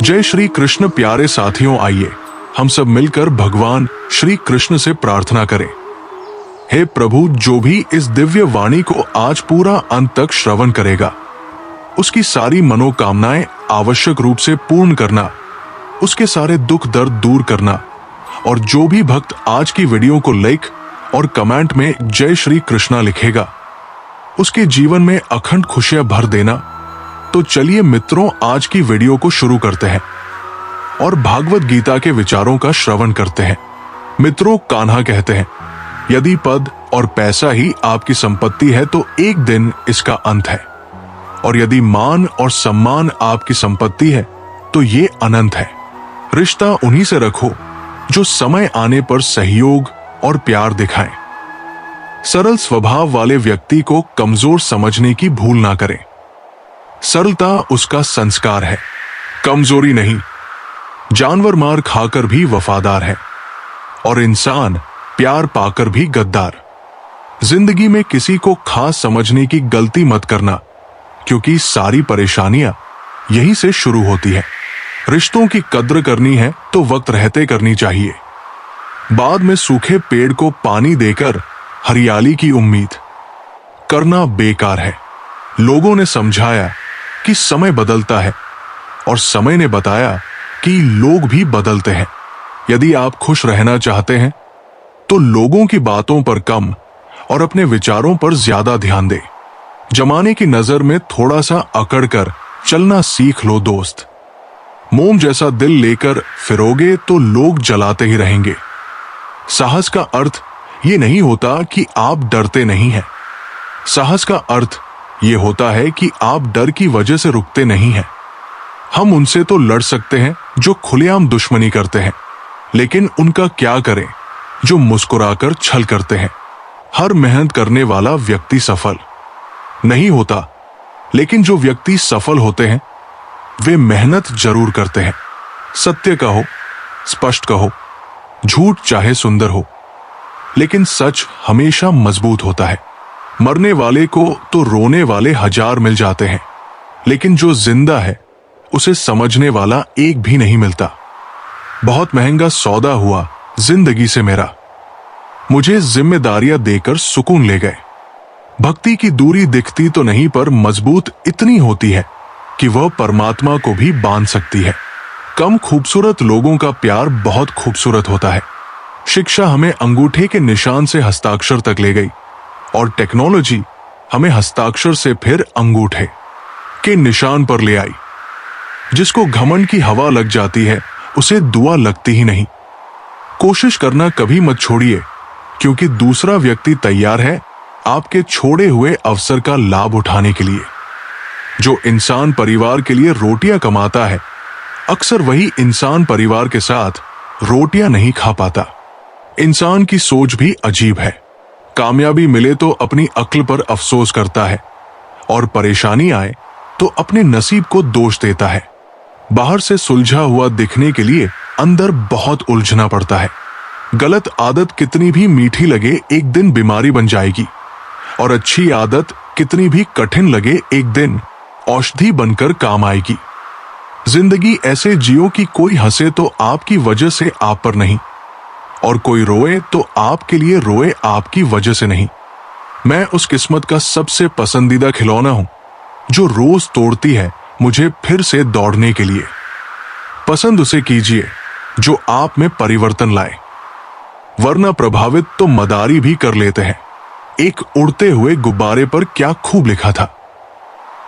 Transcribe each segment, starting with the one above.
जय श्री कृष्ण प्यारे साथियों, आइए हम सब मिलकर भगवान श्री कृष्ण से प्रार्थना करें। हे प्रभु, जो भी इस दिव्य वाणी को आज पूरा अंत तक श्रवण करेगा, उसकी सारी मनोकामनाएं आवश्यक रूप से पूर्ण करना, उसके सारे दुख दर्द दूर करना, और जो भी भक्त आज की वीडियो को लाइक और कमेंट में जय श्री कृष्णा लिखेगा, उसके जीवन में अखंड खुशियां भर देना। तो चलिए मित्रों, आज की वीडियो को शुरू करते हैं और भागवत गीता के विचारों का श्रवण करते हैं। मित्रों, कान्हा कहते हैं, यदि पद और पैसा ही आपकी संपत्ति है तो एक दिन इसका अंत है, और यदि मान और सम्मान आपकी संपत्ति है तो ये अनंत है। रिश्ता उन्हीं से रखो जो समय आने पर सहयोग और प्यार दिखाएं। सरल स्वभाव वाले व्यक्ति को कमजोर समझने की भूल ना करें। सरलता उसका संस्कार है, कमजोरी नहीं। जानवर मार खाकर भी वफादार है और इंसान प्यार पाकर भी गद्दार। जिंदगी में किसी को खास समझने की गलती मत करना, क्योंकि सारी परेशानियां यहीं से शुरू होती है। रिश्तों की कद्र करनी है तो वक्त रहते करनी चाहिए। बाद में सूखे पेड़ को पानी देकर हरियाली की उम्मीद करना बेकार है। लोगों ने समझाया कि समय बदलता है और समय ने बताया कि लोग भी बदलते हैं। यदि आप खुश रहना चाहते हैं तो लोगों की बातों पर कम और अपने विचारों पर ज्यादा ध्यान दें। जमाने की नजर में थोड़ा सा अकड़ कर चलना सीख लो दोस्त। मोम जैसा दिल लेकर फिरोगे तो लोग जलाते ही रहेंगे। साहस का अर्थ ये नहीं होता कि आप डरते नहीं हैं। साहस का अर्थ ये होता है कि आप डर की वजह से रुकते नहीं हैं। हम उनसे तो लड़ सकते हैं जो खुलेआम दुश्मनी करते हैं, लेकिन उनका क्या करें जो मुस्कुराकर छल करते हैं। हर मेहनत करने वाला व्यक्ति सफल नहीं होता, लेकिन जो व्यक्ति सफल होते हैं वे मेहनत जरूर करते हैं। सत्य कहो, स्पष्ट कहो, झूठ चाहे सुंदर हो, लेकिन सच हमेशा मजबूत होता है। मरने वाले को तो रोने वाले 1000 मिल जाते हैं, लेकिन जो जिंदा है उसे समझने वाला एक भी नहीं मिलता। बहुत महंगा सौदा हुआ जिंदगी से मेरा, मुझे जिम्मेदारियां देकर सुकून ले गए। भक्ति की दूरी दिखती तो नहीं, पर मजबूत इतनी होती है कि वह परमात्मा को भी बांध सकती है। कम खूबसूरत लोगों का प्यार बहुत खूबसूरत होता है। शिक्षा हमें अंगूठे के निशान से हस्ताक्षर तक ले गई, और टेक्नोलॉजी हमें हस्ताक्षर से फिर अंगूठे के निशान पर ले आई। जिसको घमंड की हवा लग जाती है उसे दुआ लगती ही नहीं। कोशिश करना कभी मत छोड़िए, क्योंकि दूसरा व्यक्ति तैयार है आपके छोड़े हुए अवसर का लाभ उठाने के लिए। जो इंसान परिवार के लिए रोटियां कमाता है, अक्सर वही इंसान परिवार के साथ रोटियां नहीं खा पाता। इंसान की सोच भी अजीब है। कामयाबी मिले तो अपनी अक्ल पर अफसोस करता है, और परेशानी आए तो अपने नसीब को दोष देता है। बाहर से सुलझा हुआ दिखने के लिए अंदर बहुत उलझना पड़ता है। गलत आदत कितनी भी मीठी लगे एक दिन बीमारी बन जाएगी, और अच्छी आदत कितनी भी कठिन लगे एक दिन औषधि बनकर काम आएगी। जिंदगी ऐसे जियो कि कोई हंसे तो आपकी वजह से आप पर नहीं, और कोई रोए तो आपके लिए रोए आपकी वजह से नहीं। मैं उस किस्मत का सबसे पसंदीदा खिलौना हूं जो रोज तोड़ती है मुझे फिर से दौड़ने के लिए। पसंद उसे कीजिए जो आप में परिवर्तन लाए, वरना प्रभावित तो मदारी भी कर लेते हैं। एक उड़ते हुए गुब्बारे पर क्या खूब लिखा था,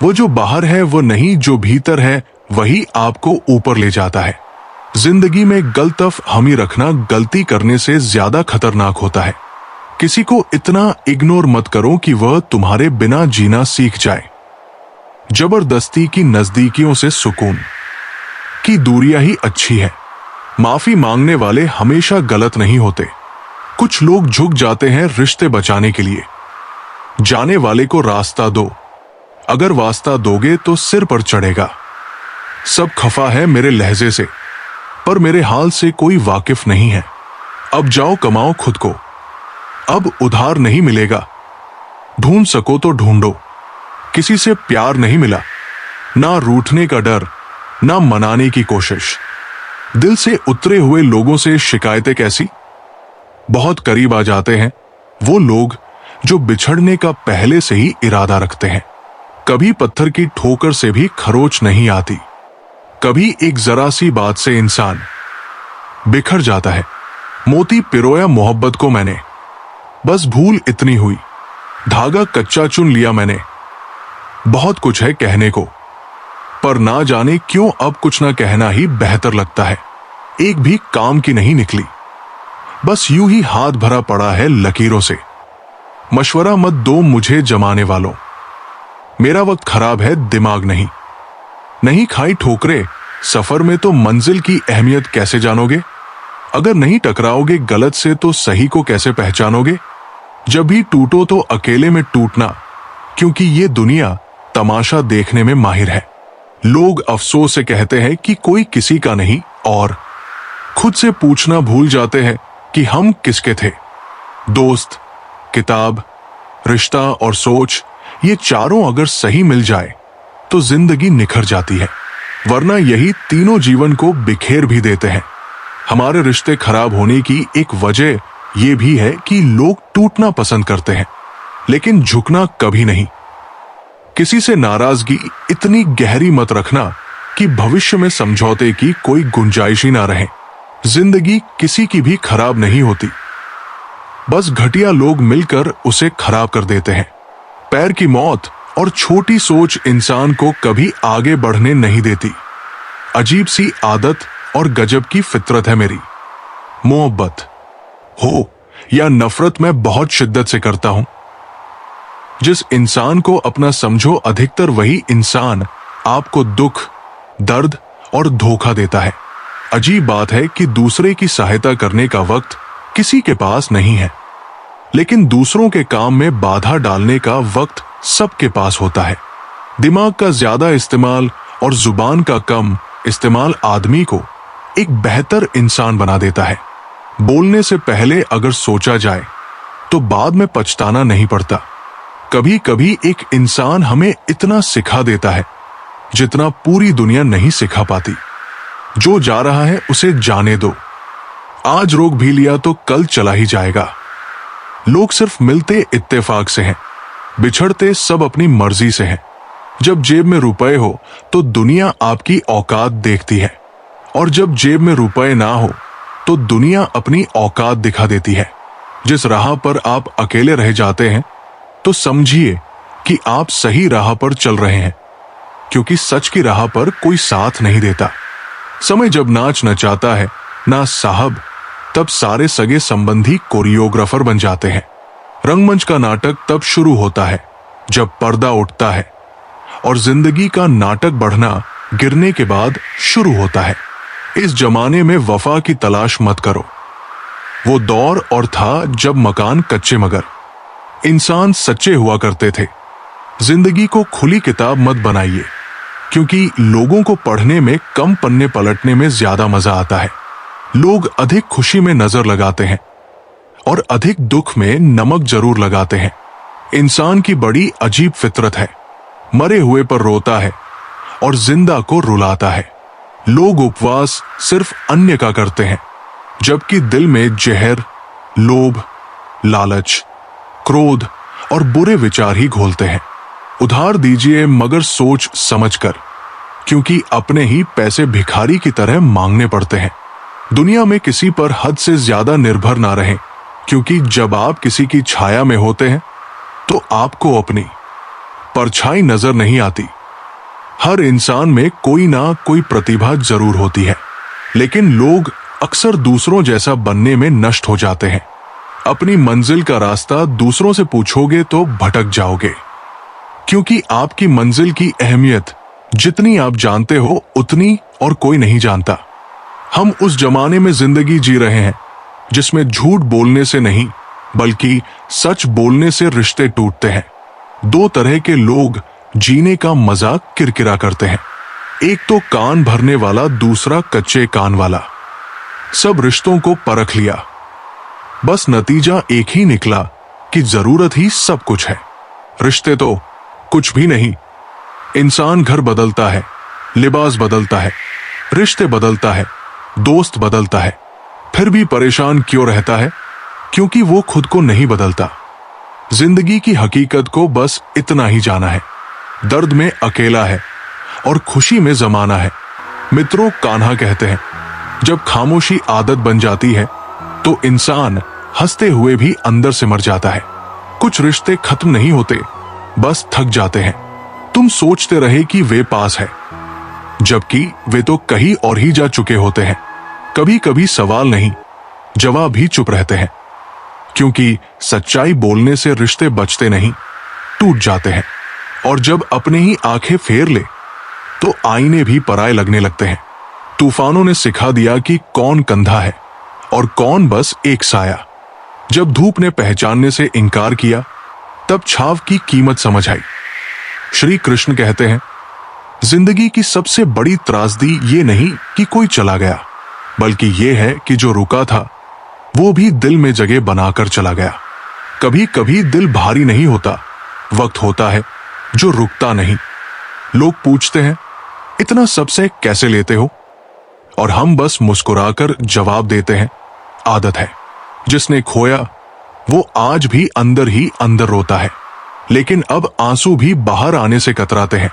वो जो बाहर है वो नहीं, जो भीतर है वही आपको ऊपर ले जाता है। जिंदगी में गलतफ हमी रखना गलती करने से ज्यादा खतरनाक होता है। किसी को इतना इग्नोर मत करो कि वह तुम्हारे बिना जीना सीख जाए। जबरदस्ती की नजदीकियों से सुकून की दूरियां ही अच्छी है। माफी मांगने वाले हमेशा गलत नहीं होते। कुछ लोग झुक जाते हैं रिश्ते बचाने के लिए। जाने वाले को रास्ता दो, अगर वास्ता दोगे तो सिर पर चढ़ेगा। सब खफा है मेरे लहजे से, पर मेरे हाल से कोई वाकिफ नहीं है। अब जाओ कमाओ खुद को, अब उधार नहीं मिलेगा। ढूंढ सको तो ढूंढो। किसी से प्यार नहीं मिला, ना रूठने का डर, ना मनाने की कोशिश। दिल से उतरे हुए लोगों से शिकायतें कैसी? बहुत करीब आ जाते हैं वो लोग जो बिछड़ने का पहले से ही इरादा रखते हैं। कभी पत्थर की ठोकर से भी खरोच नहीं आती, कभी एक जरा सी बात से इंसान बिखर जाता है। मोती पिरोया मोहब्बत को मैंने, बस भूल इतनी हुई, धागा कच्चा चुन लिया मैंने। बहुत कुछ है कहने को, पर ना जाने क्यों अब कुछ ना कहना ही बेहतर लगता है। एक भी काम की नहीं निकली, बस यूं ही हाथ भरा पड़ा है लकीरों से। मशवरा मत दो मुझे जमाने वालों, मेरा वक्त खराब है दिमाग नहीं। नहीं खाई ठोकरे सफर में तो मंजिल की अहमियत कैसे जानोगे? अगर नहीं टकराओगे गलत से तो सही को कैसे पहचानोगे? जब भी टूटो तो अकेले में टूटना, क्योंकि ये दुनिया तमाशा देखने में माहिर है। लोग अफसोस से कहते हैं कि कोई किसी का नहीं, और खुद से पूछना भूल जाते हैं कि हम किसके थे। दोस्त, किताब, रिश्ता और सोच, ये चारों अगर सही मिल जाए तो जिंदगी निखर जाती है, वरना यही तीनों जीवन को बिखेर भी देते हैं। हमारे रिश्ते खराब होने की एक वजह यह भी है कि लोग टूटना पसंद करते हैं, लेकिन झुकना कभी नहीं। किसी से नाराजगी इतनी गहरी मत रखना कि भविष्य में समझौते की कोई गुंजाइश ही ना रहे। जिंदगी किसी की भी खराब नहीं होती, बस घटिया लोग मिलकर उसे खराब कर देते हैं। पैर की मौत और छोटी सोच इंसान को कभी आगे बढ़ने नहीं देती। अजीब सी आदत और गजब की फितरत है मेरी। मोहब्बत हो या नफरत मैं बहुत शिद्दत से करता हूं। जिस इंसान को अपना समझो अधिकतर वही इंसान आपको दुख, दर्द और धोखा देता है। अजीब बात है कि दूसरे की सहायता करने का वक्त किसी के पास नहीं है, लेकिन दूसरों के काम में बाधा डालने का वक्त सबके पास होता है। दिमाग का ज्यादा इस्तेमाल और जुबान का कम इस्तेमाल आदमी को एक बेहतर इंसान बना देता है। बोलने से पहले अगर सोचा जाए तो बाद में पछताना नहीं पड़ता। कभी कभी एक इंसान हमें इतना सिखा देता है जितना पूरी दुनिया नहीं सिखा पाती। जो जा रहा है उसे जाने दो, आज रोक भी लिया तो कल चला ही जाएगा। लोग सिर्फ मिलते इत्तेफाक से हैं, बिछड़ते सब अपनी मर्जी से हैं। जब जेब में रुपए हो तो दुनिया आपकी औकात देखती है, और जब जेब में रुपए ना हो तो दुनिया अपनी औकात दिखा देती है। जिस राह पर आप अकेले रह जाते हैं तो समझिए कि आप सही राह पर चल रहे हैं, क्योंकि सच की राह पर कोई साथ नहीं देता। समय जब नाच नचाता है ना साहब, तब सारे सगे संबंधी कोरियोग्राफर बन जाते हैं। रंगमंच का नाटक तब शुरू होता है जब पर्दा उठता है, और जिंदगी का नाटक बढ़ना गिरने के बाद शुरू होता है। इस जमाने में वफा की तलाश मत करो। वो दौर और था जब मकान कच्चे मगर इंसान सच्चे हुआ करते थे। जिंदगी को खुली किताब मत बनाइए, क्योंकि लोगों को पढ़ने में कम पन्ने पलटने में ज्यादा मजा आता है। लोग अधिक खुशी में नजर लगाते हैं और अधिक दुख में नमक जरूर लगाते हैं। इंसान की बड़ी अजीब फितरत है, मरे हुए पर रोता है और जिंदा को रुलाता है। लोग उपवास सिर्फ अन्य का करते हैं, जबकि दिल में जहर, लोभ, लालच, क्रोध और बुरे विचार ही घोलते हैं। उधार दीजिए मगर सोच समझकर, क्योंकि अपने ही पैसे भिखारी की तरह मांगने पड़ते हैं। दुनिया में किसी पर हद से ज्यादा निर्भर ना रहें, क्योंकि जब आप किसी की छाया में होते हैं तो आपको अपनी परछाई नजर नहीं आती। हर इंसान में कोई ना कोई प्रतिभा जरूर होती है, लेकिन लोग अक्सर दूसरों जैसा बनने में नष्ट हो जाते हैं। अपनी मंजिल का रास्ता दूसरों से पूछोगे तो भटक जाओगे, क्योंकि आपकी मंजिल की अहमियत जितनी आप जानते हो उतनी और कोई नहीं जानता। हम उस जमाने में जिंदगी जी रहे हैं जिसमें झूठ बोलने से नहीं बल्कि सच बोलने से रिश्ते टूटते हैं। दो तरह के लोग जीने का मजाक किरकिरा करते हैं, एक तो कान भरने वाला, दूसरा कच्चे कान वाला। सब रिश्तों को परख लिया, बस नतीजा एक ही निकला कि जरूरत ही सब कुछ है। रिश्ते तो कुछ भी नहीं। इंसान घर बदलता है लिबास बदलता है, रिश्ते बदलता है, दोस्त बदलता है, फिर भी परेशान क्यों रहता है? क्योंकि वो खुद को नहीं बदलता। जिंदगी की हकीकत को बस इतना ही जाना है, दर्द में अकेला है और खुशी में जमाना है। मित्रों, कान्हा कहते हैं, जब खामोशी आदत बन जाती है तो इंसान हंसते हुए भी अंदर से मर जाता है। कुछ रिश्ते खत्म नहीं होते, बस थक जाते हैं। तुम सोचते रहे कि वे पास है, जबकि वे तो कहीं और ही जा चुके होते हैं। कभी कभी सवाल नहीं, जवाब भी चुप रहते हैं, क्योंकि सच्चाई बोलने से रिश्ते बचते नहीं, टूट जाते हैं। और जब अपने ही आंखें फेर ले तो आईने भी पराये लगने लगते हैं। तूफानों ने सिखा दिया कि कौन कंधा है और कौन बस एक साया। जब धूप ने पहचानने से इनकार किया, तब छाव की कीमत समझ आई। श्री कृष्ण कहते हैं, जिंदगी की सबसे बड़ी त्रासदी ये नहीं कि कोई चला गया, बल्कि ये है कि जो रुका था वो भी दिल में जगह बनाकर चला गया। कभी कभी दिल भारी नहीं होता, वक्त होता है जो रुकता नहीं। लोग पूछते हैं, इतना सबसे कैसे लेते हो? और हम बस मुस्कुराकर जवाब देते हैं, आदत है। जिसने खोया वो आज भी अंदर ही अंदर रोता है, लेकिन अब आंसू भी बाहर आने से कतराते हैं।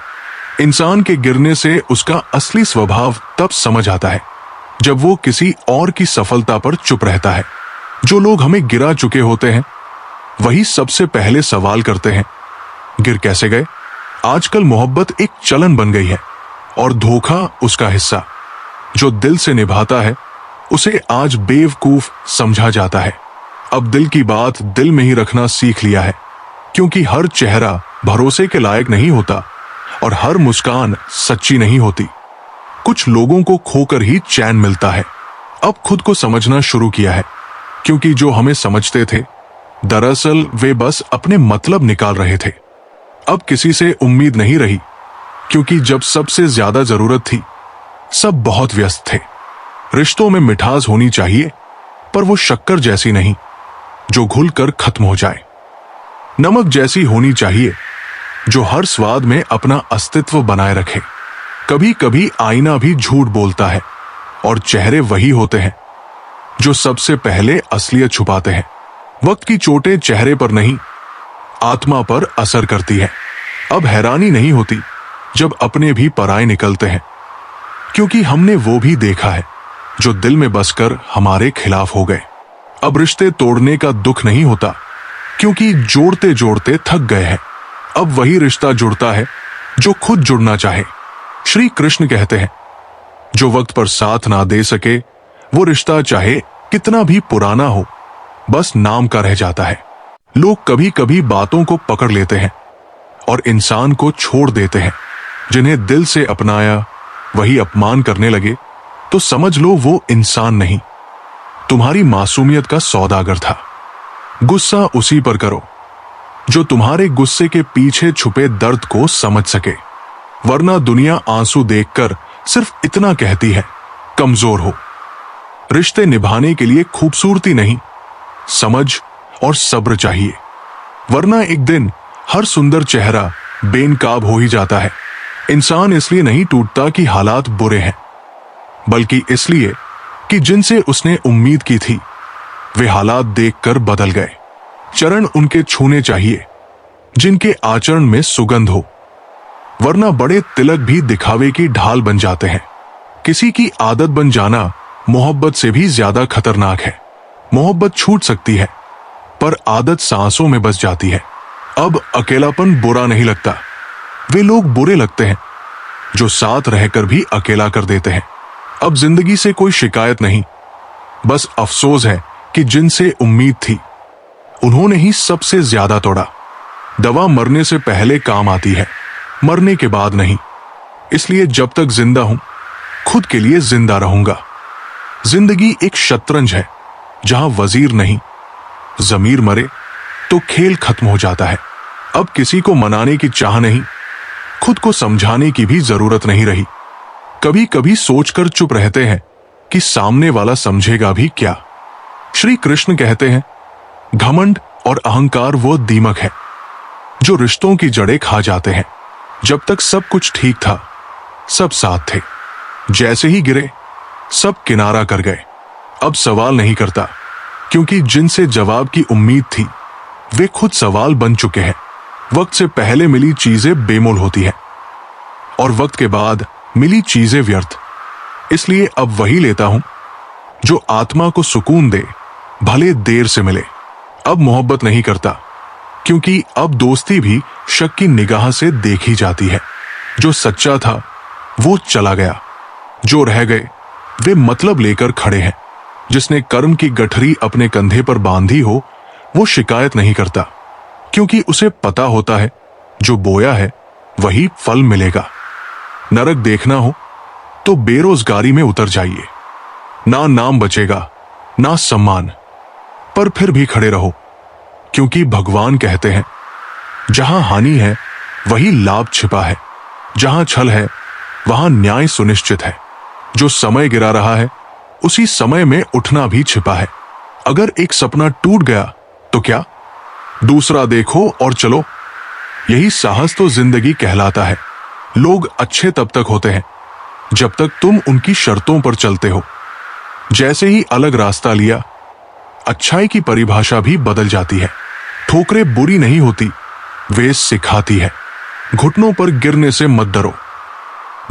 इंसान के गिरने से उसका असली स्वभाव तब समझ आता है जब वो किसी और की सफलता पर चुप रहता है। जो लोग हमें गिरा चुके होते हैं वही सबसे पहले सवाल करते हैं, गिर कैसे गए? आजकल मोहब्बत एक चलन बन गई है और धोखा उसका हिस्सा। जो दिल से निभाता है उसे आज बेवकूफ समझा जाता है। अब दिल की बात दिल में ही रखना सीख लिया है, क्योंकि हर चेहरा भरोसे के लायक नहीं होता और हर मुस्कान सच्ची नहीं होती। कुछ लोगों को खोकर ही चैन मिलता है। अब खुद को समझना शुरू किया है, क्योंकि जो हमें समझते थे दरअसल वे बस अपने मतलब निकाल रहे थे। अब किसी से उम्मीद नहीं रही, क्योंकि जब सबसे ज्यादा जरूरत थी सब बहुत व्यस्त थे। रिश्तों में मिठास होनी चाहिए, पर वो शक्कर जैसी नहीं जो घुलकर खत्म हो जाए। नमक जैसी होनी चाहिए जो हर स्वाद में अपना अस्तित्व बनाए रखे। कभी कभी आईना भी झूठ बोलता है और चेहरे वही होते हैं जो सबसे पहले असलियत छुपाते हैं। वक्त की चोटें चेहरे पर नहीं, आत्मा पर असर करती है। अब हैरानी नहीं होती जब अपने भी पराये निकलते हैं, क्योंकि हमने वो भी देखा है जो दिल में बसकर हमारे खिलाफ हो गए। अब रिश्ते तोड़ने का दुख नहीं होता, क्योंकि जोड़ते जोड़ते थक गए हैं। अब वही रिश्ता जुड़ता है जो खुद जुड़ना चाहे। श्री कृष्ण कहते हैं, जो वक्त पर साथ ना दे सके वो रिश्ता चाहे कितना भी पुराना हो, बस नाम का रह जाता है। लोग कभी कभी बातों को पकड़ लेते हैं और इंसान को छोड़ देते हैं। जिन्हें दिल से अपनाया वही अपमान करने लगे तो समझ लो वो इंसान नहीं, तुम्हारी मासूमियत का सौदागर था। गुस्सा उसी पर करो जो तुम्हारे गुस्से के पीछे छुपे दर्द को समझ सके, वरना दुनिया आंसू देखकर सिर्फ इतना कहती है, कमजोर हो। रिश्ते निभाने के लिए खूबसूरती नहीं, समझ और सब्र चाहिए, वरना एक दिन हर सुंदर चेहरा बेनकाब हो ही जाता है। इंसान इसलिए नहीं टूटता कि हालात बुरे हैं, बल्कि इसलिए कि जिनसे उसने उम्मीद की थी वे हालात देखकर बदल गए। चरण उनके छूने चाहिए जिनके आचरण में सुगंध हो, वरना बड़े तिलक भी दिखावे की ढाल बन जाते हैं। किसी की आदत बन जाना मोहब्बत से भी ज्यादा खतरनाक है। मोहब्बत छूट सकती है, पर आदत सांसों में बस जाती है। अब अकेलापन बुरा नहीं लगता, वे लोग बुरे लगते हैं जो साथ रहकर भी अकेला कर देते हैं। अब जिंदगी से कोई शिकायत नहीं, बस अफसोस है कि जिनसे उम्मीद थी उन्होंने ही सबसे ज्यादा तोड़ा। दवा मरने से पहले काम आती है, मरने के बाद नहीं। इसलिए जब तक जिंदा हूं खुद के लिए जिंदा रहूंगा। जिंदगी एक शतरंज है जहां वजीर नहीं, जमीर मरे तो खेल खत्म हो जाता है। अब किसी को मनाने की चाह नहीं, खुद को समझाने की भी जरूरत नहीं रही। कभी कभी सोचकर चुप रहते हैं कि सामने वाला समझेगा भी क्या। श्री कृष्ण कहते हैं, घमंड और अहंकार वो दीमक है जो रिश्तों की जड़ें खा जाते हैं। जब तक सब कुछ ठीक था सब साथ थे। जैसे ही गिरे सब किनारा कर गए। अब सवाल नहीं करता, क्योंकि जिनसे जवाब की उम्मीद थी वे खुद सवाल बन चुके हैं। वक्त से पहले मिली चीजें बेमोल होती हैं और वक्त के बाद मिली चीजें व्यर्थ। इसलिए अब वही लेता हूं जो आत्मा को सुकून दे, भले देर से मिले। अब मोहब्बत नहीं करता, क्योंकि अब दोस्ती भी शक की निगाह से देखी जाती है। जो सच्चा था वो चला गया, जो रह गए वे मतलब लेकर खड़े हैं। जिसने कर्म की गठरी अपने कंधे पर बांधी हो वो शिकायत नहीं करता, क्योंकि उसे पता होता है जो बोया है वही फल मिलेगा। नरक देखना हो तो बेरोजगारी में उतर जाइए। ना नाम बचेगा ना सम्मान, पर फिर भी खड़े रहो, क्योंकि भगवान कहते हैं जहां हानि है वही लाभ छिपा है, जहां छल है वहां न्याय सुनिश्चित है। जो समय गिरा रहा है उसी समय में उठना भी छिपा है। अगर एक सपना टूट गया तो क्या, दूसरा देखो और चलो। यही साहस तो जिंदगी कहलाता है। लोग अच्छे तब तक होते हैं जब तक तुम उनकी शर्तों पर चलते हो। जैसे ही अलग रास्ता लिया, अच्छाई की परिभाषा भी बदल जाती है। ठोकरें बुरी नहीं होती, वे सिखाती है। घुटनों पर गिरने से मत डरो,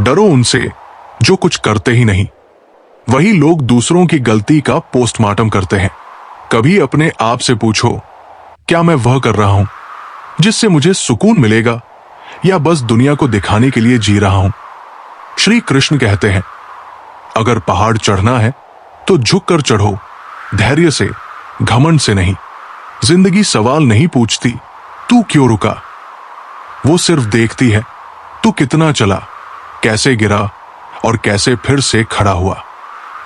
डरो उनसे जो कुछ करते ही नहीं। वही लोग दूसरों की गलती का पोस्टमार्टम करते हैं। कभी अपने आप से पूछो, क्या मैं वह कर रहा हूं जिससे मुझे सुकून मिलेगा, या बस दुनिया को दिखाने के लिए जी रहा हूं। श्री कृष्ण कहते हैं, अगर पहाड़ चढ़ना है तो झुककर चढ़ो, धैर्य से, घमंड से नहीं। जिंदगी सवाल नहीं पूछती तू क्यों रुका, वो सिर्फ देखती है तू कितना चला, कैसे गिरा और कैसे फिर से खड़ा हुआ।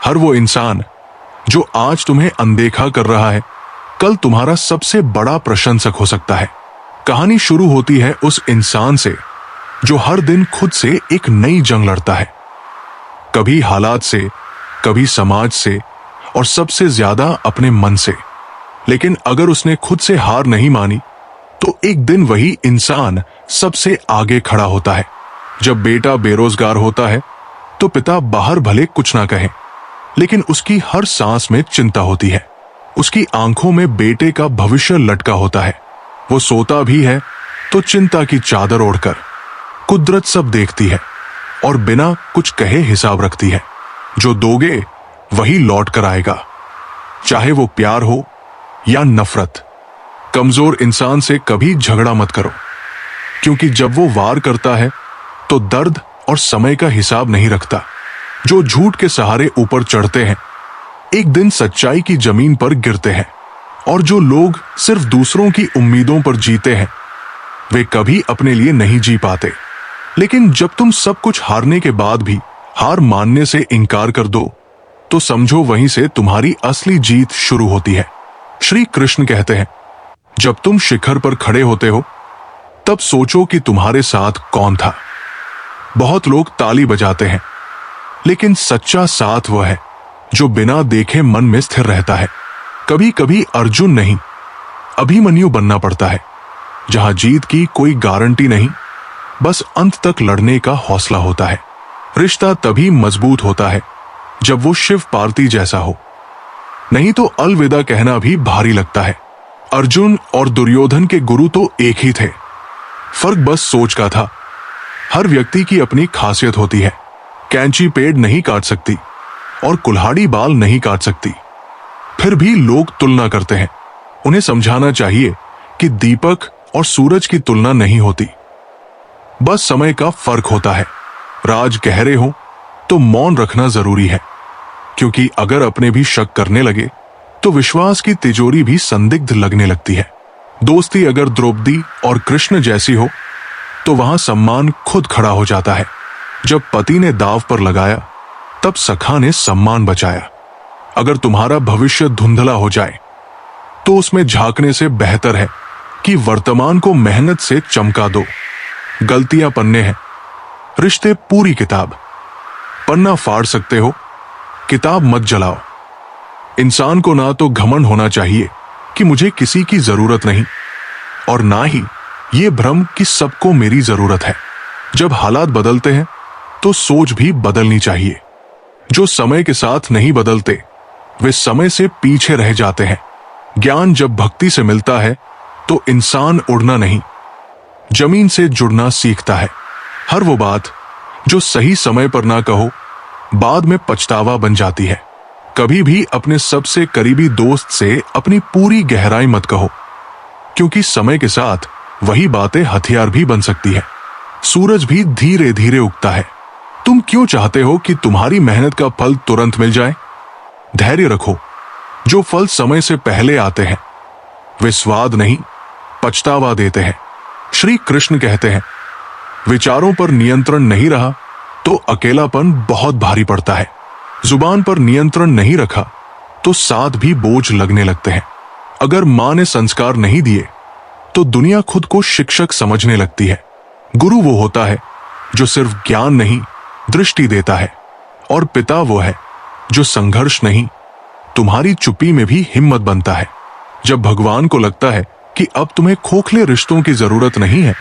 हर वो इंसान जो आज तुम्हें अनदेखा कर रहा है कल तुम्हारा सबसे बड़ा प्रशंसक हो सकता है। कहानी शुरू होती है उस इंसान से जो हर दिन खुद से एक नई जंग लड़ता है, कभी हालात से, कभी समाज से और सबसे ज्यादा अपने मन से। लेकिन अगर उसने खुद से हार नहीं मानी तो एक दिन वही इंसान सबसे आगे खड़ा होता है। जब बेटा बेरोजगार होता है तो पिता बाहर भले कुछ ना कहे, लेकिन उसकी हर सांस में चिंता होती है। उसकी आंखों में बेटे का भविष्य लटका होता है। वो सोता भी है तो चिंता की चादर ओढ़कर। कुदरत सब देखती है और बिना कुछ कहे हिसाब रखती है। जो दोगे वही लौट कर आएगा, चाहे वो प्यार हो या नफरत। कमजोर इंसान से कभी झगड़ा मत करो, क्योंकि जब वो वार करता है तो दर्द और समय का हिसाब नहीं रखता। जो झूठ के सहारे ऊपर चढ़ते हैं एक दिन सच्चाई की जमीन पर गिरते हैं, और जो लोग सिर्फ दूसरों की उम्मीदों पर जीते हैं वे कभी अपने लिए नहीं जी पाते। लेकिन जब तुम सब कुछ हारने के बाद भी हार मानने से इनकार कर दो तो समझो वहीं से तुम्हारी असली जीत शुरू होती है। श्री कृष्ण कहते हैं, जब तुम शिखर पर खड़े होते हो तब सोचो कि तुम्हारे साथ कौन था। बहुत लोग ताली बजाते हैं, लेकिन सच्चा साथ वह है जो बिना देखे मन में स्थिर रहता है। कभी कभी अर्जुन नहीं, अभिमन्यु बनना पड़ता है, जहां जीत की कोई गारंटी नहीं, बस अंत तक लड़ने का हौसला होता है। रिश्ता तभी मजबूत होता है जब वो शिव पार्वती जैसा हो, नहीं तो अलविदा कहना भी भारी लगता है। अर्जुन और दुर्योधन के गुरु तो एक ही थे, फर्क बस सोच का था। हर व्यक्ति की अपनी खासियत होती है। कैंची पेड़ नहीं काट सकती और कुल्हाड़ी बाल नहीं काट सकती, फिर भी लोग तुलना करते हैं। उन्हें समझाना चाहिए कि दीपक और सूरज की तुलना नहीं होती, बस समय का फर्क होता है। राज गहरे हो तो मौन रखना जरूरी है, क्योंकि अगर अपने भी शक करने लगे तो विश्वास की तिजोरी भी संदिग्ध लगने लगती है। दोस्ती अगर द्रौपदी और कृष्ण जैसी हो तो वहां सम्मान खुद खड़ा हो जाता है। जब पति ने दाव पर लगाया तब सखा ने सम्मान बचाया। अगर तुम्हारा भविष्य धुंधला हो जाए तो उसमें झांकने से बेहतर है कि वर्तमान को मेहनत से चमका दो। गलतियां पन्ने हैं, रिश्ते पूरी किताब। पन्ना फाड़ सकते हो, किताब मत जलाओ। इंसान को ना तो घमंड होना चाहिए कि मुझे किसी की जरूरत नहीं, और ना ही ये भ्रम कि सबको मेरी जरूरत है। जब हालात बदलते हैं तो सोच भी बदलनी चाहिए। जो समय के साथ नहीं बदलते वे समय से पीछे रह जाते हैं। ज्ञान जब भक्ति से मिलता है तो इंसान उड़ना नहीं, जमीन से जुड़ना सीखता है। हर वो बात जो सही समय पर ना कहो, बाद में पछतावा बन जाती है। कभी भी अपने सबसे करीबी दोस्त से अपनी पूरी गहराई मत कहो, क्योंकि समय के साथ वही बातें हथियार भी बन सकती है। सूरज भी धीरे धीरे उगता है। तुम क्यों चाहते हो कि तुम्हारी मेहनत का फल तुरंत मिल जाए? धैर्य रखो। जो फल समय से पहले आते हैं वे स्वाद नहीं, पछतावा देते हैं। श्री कृष्ण कहते हैं, विचारों पर नियंत्रण नहीं रहा तो अकेलापन बहुत भारी पड़ता है। जुबान पर नियंत्रण नहीं रखा तो साथ भी बोझ लगने लगते हैं। अगर मां ने संस्कार नहीं दिए तो दुनिया खुद को शिक्षक समझने लगती है। गुरु वो होता है जो सिर्फ ज्ञान नहीं, दृष्टि देता है। और पिता वो है जो संघर्ष नहीं, तुम्हारी चुप्पी में भी हिम्मत बनता है। जब भगवान को लगता है कि अब तुम्हें खोखले रिश्तों की जरूरत नहीं है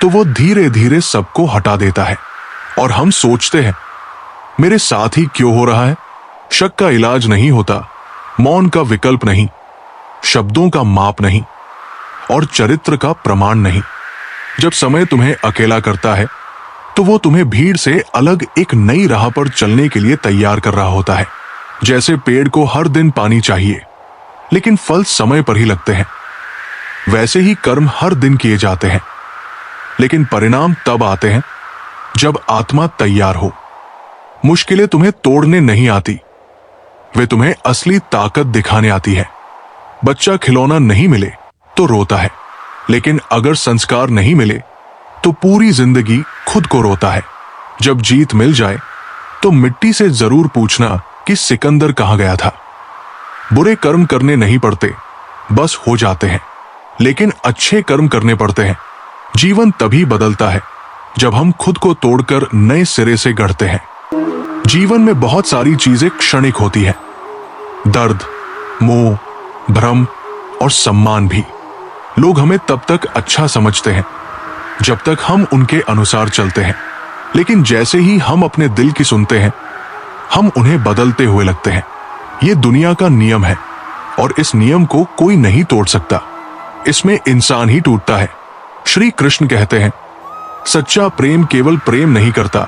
तो वो धीरे धीरे सबको हटा देता है। और हम सोचते हैं, मेरे साथ ही क्यों हो रहा है? शक का इलाज नहीं होता, मौन का विकल्प नहीं, शब्दों का माप नहीं और चरित्र का प्रमाण नहीं। जब समय तुम्हें अकेला करता है तो वो तुम्हें भीड़ से अलग एक नई राह पर चलने के लिए तैयार कर रहा होता है। जैसे पेड़ को हर दिन पानी चाहिए लेकिन फल समय पर ही लगते हैं, वैसे ही कर्म हर दिन किए जाते हैं लेकिन परिणाम तब आते हैं जब आत्मा तैयार हो। मुश्किलें तुम्हें तोड़ने नहीं आती, वे तुम्हें असली ताकत दिखाने आती है। बच्चा खिलौना नहीं मिले तो रोता है, लेकिन अगर संस्कार नहीं मिले तो पूरी जिंदगी खुद को रोता है। जब जीत मिल जाए तो मिट्टी से जरूर पूछना कि सिकंदर कहां गया था। बुरे कर्म करने नहीं पड़ते, बस हो जाते हैं, लेकिन अच्छे कर्म करने पड़ते हैं। जीवन तभी बदलता है जब हम खुद को तोड़कर नए सिरे से गढ़ते हैं। जीवन में बहुत सारी चीजें क्षणिक होती हैं, दर्द, मोह, भ्रम और सम्मान भी। लोग हमें तब तक अच्छा समझते हैं जब तक हम उनके अनुसार चलते हैं, लेकिन जैसे ही हम अपने दिल की सुनते हैं हम उन्हें बदलते हुए लगते हैं। ये दुनिया का नियम है और इस नियम को कोई नहीं तोड़ सकता, इसमें इंसान ही टूटता है। श्री कृष्ण कहते हैं, सच्चा प्रेम केवल प्रेम नहीं करता,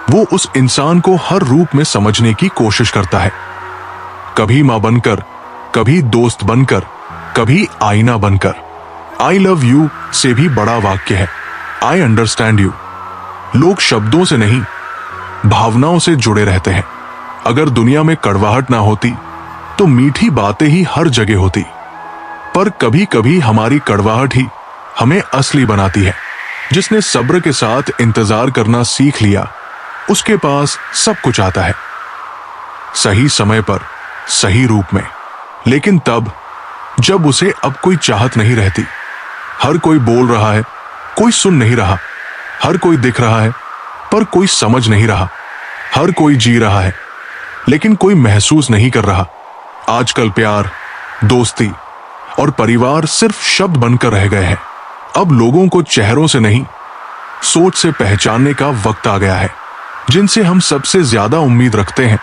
वो उस इंसान को हर रूप में समझने की कोशिश करता है। कभी मां बनकर, कभी दोस्त बनकर, कभी आईना बनकर। आई लव यू से भी बड़ा वाक्य है आई अंडरस्टैंड यू। लोग शब्दों से नहीं, भावनाओं से जुड़े रहते हैं। अगर दुनिया में कड़वाहट ना होती तो मीठी बातें ही हर जगह होती, पर कभी कभी हमारी कड़वाहट ही हमें असली बनाती है। जिसने सब्र के साथ इंतजार करना सीख लिया उसके पास सब कुछ आता है, सही समय पर, सही रूप में, लेकिन तब जब उसे अब कोई चाहत नहीं रहती। हर कोई बोल रहा है, कोई सुन नहीं रहा। हर कोई दिख रहा है पर कोई समझ नहीं रहा। हर कोई जी रहा है लेकिन कोई महसूस नहीं कर रहा। आजकल प्यार, दोस्ती और परिवार सिर्फ शब्द बनकर रह गए हैं। अब लोगों को चेहरों से नहीं, सोच से पहचानने का वक्त आ गया है। जिनसे हम सबसे ज्यादा उम्मीद रखते हैं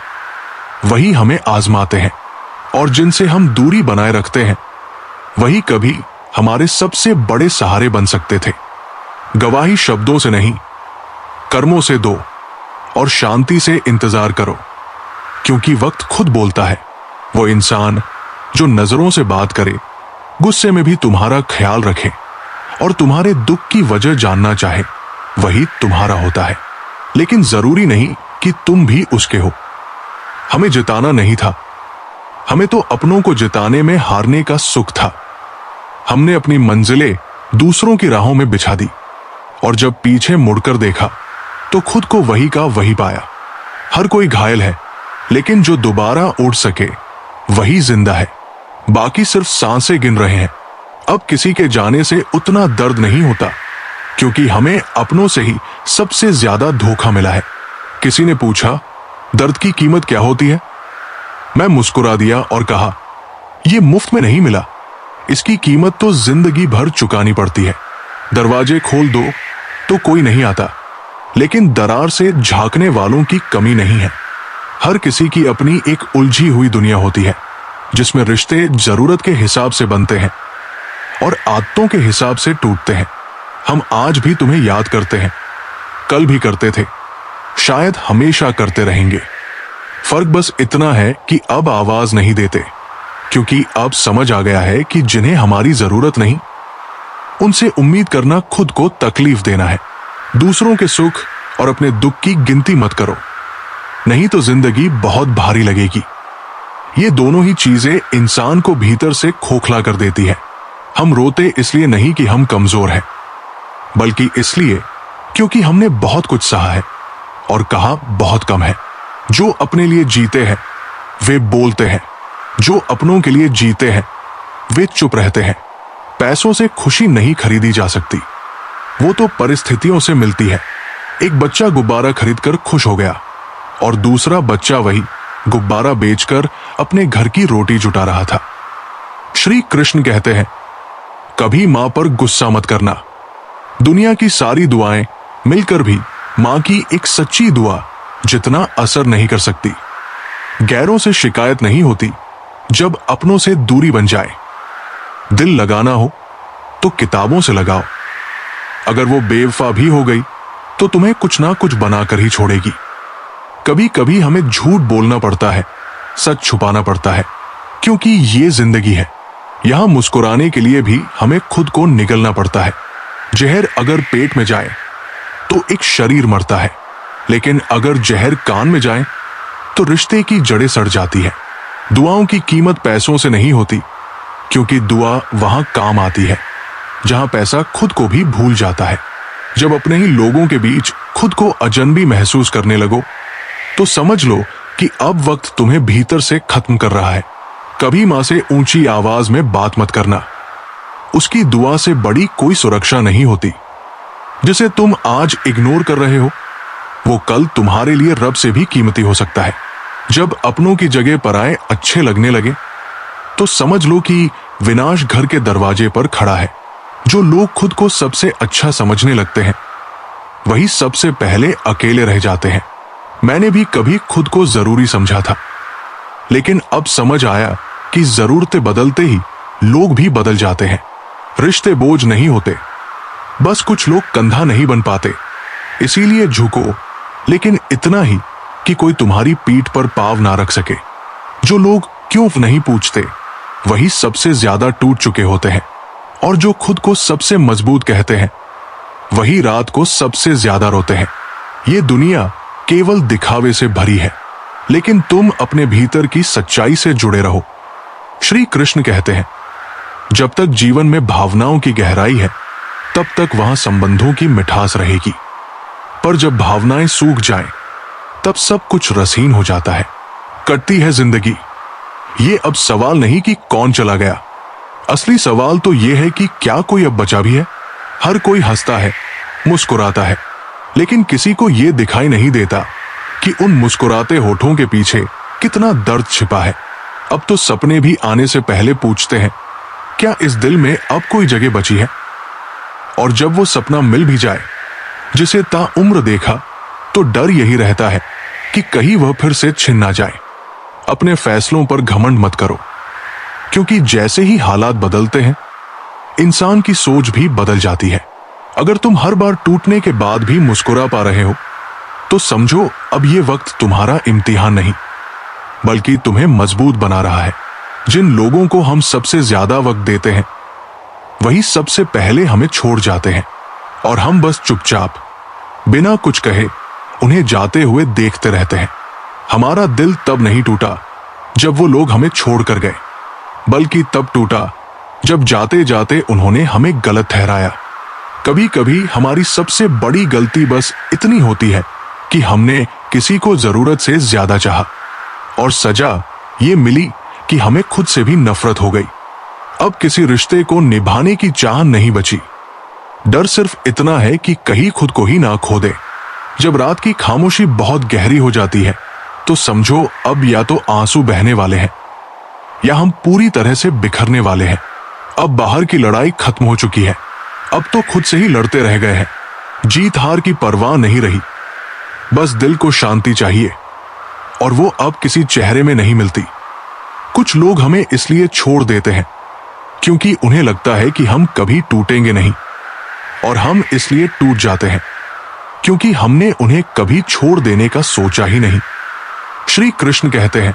वही हमें आजमाते हैं, और जिनसे हम दूरी बनाए रखते हैं वही कभी हमारे सबसे बड़े सहारे बन सकते थे। गवाही शब्दों से नहीं, कर्मों से दो और शांति से इंतजार करो, क्योंकि वक्त खुद बोलता है। वो इंसान जो नजरों से बात करे, गुस्से में भी तुम्हारा ख्याल रखे और तुम्हारे दुख की वजह जानना चाहे, वही तुम्हारा होता है। लेकिन जरूरी नहीं कि तुम भी उसके हो। हमें जिताना नहीं था, हमें तो अपनों को जिताने में हारने का सुख था। हमने अपनी मंजिलें दूसरों की राहों में बिछा दी, और जब पीछे मुड़कर देखा तो खुद को वही का वही पाया। हर कोई घायल है, लेकिन जो दोबारा उड़ सके वही जिंदा है। बाकी सिर्फ सांसें गिन रहे हैं। अब किसी के जाने से उतना दर्द नहीं होता, क्योंकि हमें अपनों से ही सबसे ज्यादा धोखा मिला है। किसी ने पूछा, दर्द की कीमत क्या होती है? मैं मुस्कुरा दिया और कहा, यह मुफ्त में नहीं मिला, इसकी कीमत तो जिंदगी भर चुकानी पड़ती है। दरवाजे खोल दो तो कोई नहीं आता, लेकिन दरार से झांकने वालों की कमी नहीं है। हर किसी की अपनी एक उलझी हुई दुनिया होती है, जिसमें रिश्ते जरूरत के हिसाब से बनते हैं और आदतों के हिसाब से टूटते हैं। हम आज भी तुम्हें याद करते हैं, कल भी करते थे, शायद हमेशा करते रहेंगे। फर्क बस इतना है कि अब आवाज नहीं देते, क्योंकि अब समझ आ गया है कि जिन्हें हमारी जरूरत नहीं, उनसे उम्मीद करना खुद को तकलीफ देना है। दूसरों के सुख और अपने दुख की गिनती मत करो, नहीं तो जिंदगी बहुत भारी लगेगी। ये दोनों ही चीजें इंसान को भीतर से खोखला कर देती है। हम रोते इसलिए नहीं कि हम कमजोर हैं, बल्कि इसलिए क्योंकि हमने बहुत कुछ सहा है और कहा बहुत कम है। जो अपने लिए जीते हैं वे बोलते हैं, जो अपनों के लिए जीते हैं वे चुप रहते हैं। पैसों से खुशी नहीं खरीदी जा सकती, वो तो परिस्थितियों से मिलती है। एक बच्चा गुब्बारा खरीदकर खुश हो गया और दूसरा बच्चा वही गुब्बारा बेचकर अपने घर की रोटी जुटा रहा था। श्री कृष्ण कहते हैं, कभी मां पर गुस्सा मत करना। दुनिया की सारी दुआएं मिलकर भी मां की एक सच्ची दुआ जितना असर नहीं कर सकती। गैरों से शिकायत नहीं होती जब अपनों से दूरी बन जाए। दिल लगाना हो तो किताबों से लगाओ, अगर वो बेवफा भी हो गई तो तुम्हें कुछ ना कुछ बनाकर ही छोड़ेगी। कभी कभी हमें झूठ बोलना पड़ता है, सच छुपाना पड़ता है, क्योंकि ये जिंदगी है। यहां मुस्कुराने के लिए भी हमें खुद को निगलना पड़ता है। जहर अगर पेट में जाए तो एक शरीर मरता है, लेकिन अगर जहर कान में जाए तो रिश्ते की जड़ें सड़ जाती है। दुआओं की कीमत पैसों से नहीं होती, क्योंकि दुआ वहां काम आती है जहां पैसा खुद को भी भूल जाता है। जब अपने ही लोगों के बीच खुद को अजनबी महसूस करने लगो तो समझ लो कि अब वक्त तुम्हें भीतर से खत्म कर रहा है। कभी मां से ऊंची आवाज में बात मत करना, उसकी दुआ से बड़ी कोई सुरक्षा नहीं होती। जिसे तुम आज इग्नोर कर रहे हो वो कल तुम्हारे लिए रब से भी कीमती हो सकता है। जब अपनों की जगह पराए अच्छे लगने लगे तो समझ लो कि विनाश घर के दरवाजे पर खड़ा है। जो लोग खुद को सबसे अच्छा समझने लगते हैं वही सबसे पहले अकेले रह जाते हैं। मैंने भी कभी खुद को जरूरी समझा था, लेकिन अब समझ आया कि जरूरतें बदलते ही लोग भी बदल जाते हैं। रिश्ते बोझ नहीं होते, बस कुछ लोग कंधा नहीं बन पाते। इसीलिए झुको, लेकिन इतना ही कि कोई तुम्हारी पीठ पर पाँव ना रख सके। जो लोग क्यों नहीं पूछते वही सबसे ज्यादा टूट चुके होते हैं, और जो खुद को सबसे मजबूत कहते हैं वही रात को सबसे ज्यादा रोते हैं। ये दुनिया केवल दिखावे से भरी है, लेकिन तुम अपने भीतर की सच्चाई से जुड़े रहो। श्री कृष्ण कहते हैं, जब तक जीवन में भावनाओं की गहराई है तब तक वहां संबंधों की मिठास रहेगी, पर जब भावनाएं सूख जाएं, तब सब कुछ रसहीन हो जाता है। कटती है जिंदगी। ये अब सवाल नहीं कि कौन चला गया, असली सवाल तो ये है कि क्या कोई अब बचा भी है। हर कोई हंसता है, मुस्कुराता है, लेकिन किसी को यह दिखाई नहीं देता कि उन मुस्कुराते होठों के पीछे कितना दर्द छिपा है। अब तो सपने भी आने से पहले पूछते हैं, क्या इस दिल में अब कोई जगह बची है? और जब वो सपना मिल भी जाए जिसे ताउम्र देखा, तो डर यही रहता है कि कहीं वह फिर से छिन ना जाए। अपने फैसलों पर घमंड मत करो, क्योंकि जैसे ही हालात बदलते हैं इंसान की सोच भी बदल जाती है। अगर तुम हर बार टूटने के बाद भी मुस्कुरा पा रहे हो तो समझो अब ये वक्त तुम्हारा इम्तिहान नहीं, बल्कि तुम्हें मजबूत बना रहा है। जिन लोगों को हम सबसे ज्यादा वक्त देते हैं वही सबसे पहले हमें छोड़ जाते हैं, और हम बस चुपचाप बिना कुछ कहे उन्हें जाते हुए देखते रहते हैं। हमारा दिल तब नहीं टूटा जब वो लोग हमें छोड़कर गए, बल्कि तब टूटा जब जाते जाते उन्होंने हमें गलत ठहराया। कभी कभी हमारी सबसे बड़ी गलती बस इतनी होती है कि हमने किसी को जरूरत से ज्यादा चाहा, और सजा ये मिली कि हमें खुद से भी नफरत हो गई। अब किसी रिश्ते को निभाने की चाह नहीं बची। डर सिर्फ इतना है कि कहीं खुद को ही ना खो दे। जब रात की खामोशी बहुत गहरी हो जाती है तो समझो अब या तो आंसू बहने वाले हैं या हम पूरी तरह से बिखरने वाले हैं। अब बाहर की लड़ाई खत्म हो चुकी है, अब तो खुद से ही लड़ते रह गए हैं। जीत हार की परवाह नहीं रही, बस दिल को शांति चाहिए, और वो अब किसी चेहरे में नहीं मिलती। कुछ लोग हमें इसलिए छोड़ देते हैं क्योंकि उन्हें लगता है कि हम कभी टूटेंगे नहीं, और हम इसलिए टूट जाते हैं क्योंकि हमने उन्हें कभी छोड़ देने का सोचा ही नहीं। श्री कृष्ण कहते हैं,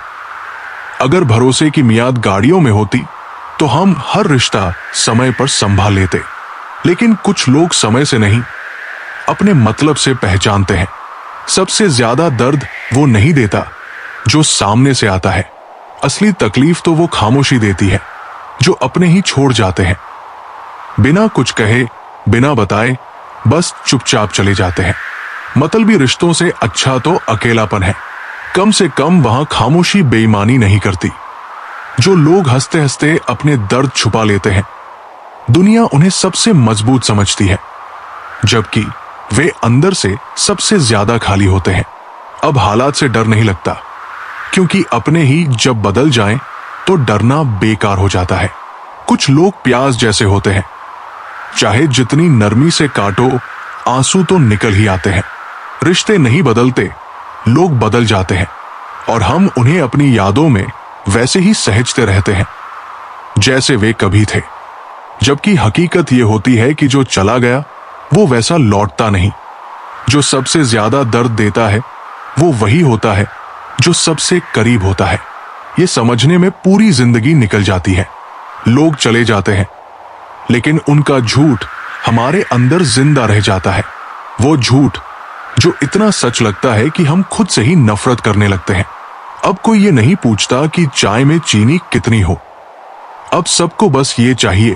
अगर भरोसे की मियाद गाड़ियों में होती तो हम हर रिश्ता समय पर संभाल लेते, लेकिन कुछ लोग समय से नहीं, अपने मतलब से पहचानते हैं। सबसे ज्यादा दर्द वो नहीं देता जो सामने से आता है, असली तकलीफ तो वो खामोशी देती है जो अपने ही छोड़ जाते हैं। बिना कुछ कहे, बिना बताए, बस चुपचाप चले जाते हैं। मतलबी रिश्तों से अच्छा तो अकेलापन है। कम से कम वहां खामोशी बेईमानी नहीं करती। जो लोग हंसते हंसते अपने दर्द छुपा लेते हैं, दुनिया उन्हें सबसे मजबूत समझती है, जबकि वे अंदर से सबसे ज्यादा खाली होते हैं। अब हालात से डर नहीं लगता, क्योंकि अपने ही जब बदल जाएं तो डरना बेकार हो जाता है। कुछ लोग प्याज जैसे होते हैं, चाहे जितनी नरमी से काटो, आंसू तो निकल ही आते हैं। रिश्ते नहीं बदलते, लोग बदल जाते हैं, और हम उन्हें अपनी यादों में वैसे ही सहेजते रहते हैं जैसे वे कभी थे। जबकि हकीकत ये होती है कि जो चला गया वो वैसा लौटता नहीं। जो सबसे ज्यादा दर्द देता है वो वही होता है जो सबसे करीब होता है। ये समझने में पूरी जिंदगी निकल जाती है। लोग चले जाते हैं, लेकिन उनका झूठ हमारे अंदर जिंदा रह जाता है। वो झूठ जो इतना सच लगता है कि हम खुद से ही नफरत करने लगते हैं। अब कोई ये नहीं पूछता कि चाय में चीनी कितनी हो। अब सबको बस ये चाहिए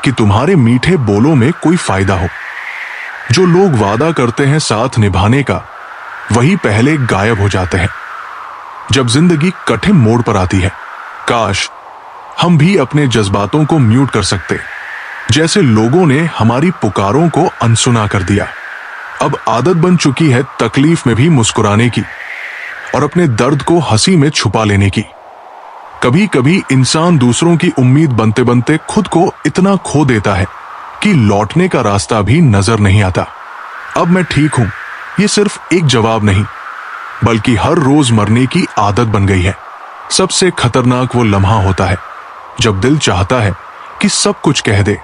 कि तुम्हारे मीठे बोलों में कोई फायदा हो। जो लोग वादा करते हैं साथ निभाने का, वही पहले गायब हो जाते हैं जब जिंदगी कठिन मोड़ पर आती है। काश हम भी अपने जज्बातों को म्यूट कर सकते, जैसे लोगों ने हमारी पुकारों को अनसुना कर दिया। अब आदत बन चुकी है तकलीफ में भी मुस्कुराने की, और अपने दर्द को हंसी में छुपा लेने की। कभी कभी इंसान दूसरों की उम्मीद बनते बनते खुद को इतना खो देता है कि लौटने का रास्ता भी नजर नहीं आता। अब मैं ठीक हूं, ये सिर्फ एक जवाब नहीं, बल्कि हर रोज मरने की आदत बन गई है। सबसे खतरनाक वो लम्हा होता है जब दिल चाहता है कि सब कुछ कह दे,